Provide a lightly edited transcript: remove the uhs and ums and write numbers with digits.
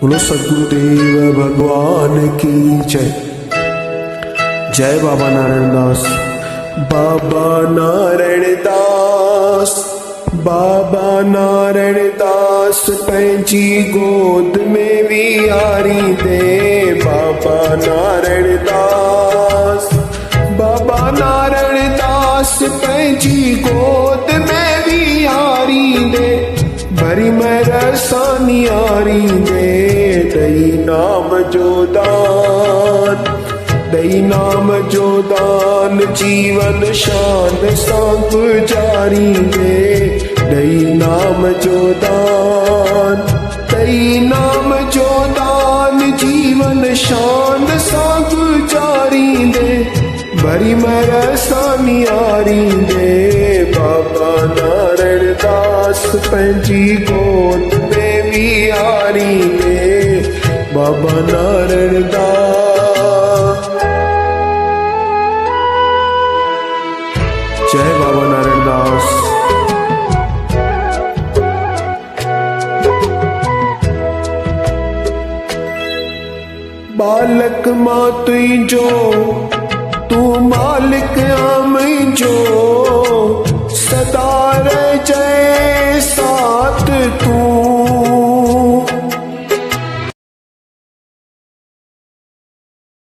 बोलो सदगुरुदेव भगवान की जय। जय बाबा नारायण दास। बाबा नारायण दास, बाबा नारायण दास पंहिंजी गोद में विहारी दे। बाबा नारायण दास, बाबा नारायण दास पंहिंजी गोद में विहारी दे। भरी मरसा निहारी दे। दई नाम जो दान, दई नाम जो दान जीवन शान सां गुजारी दे। दई नाम जो दान, दई नाम जो दान जीवन शान सां गुजारी दे। भरी मरसा निहारी दे। बाबा नारायण दास पंहिंजी गोद में विहारी दे। बाबा नारायण दास। जय बाबा नारायण दास। बालक मां तुझो, तू मालिक आम जो।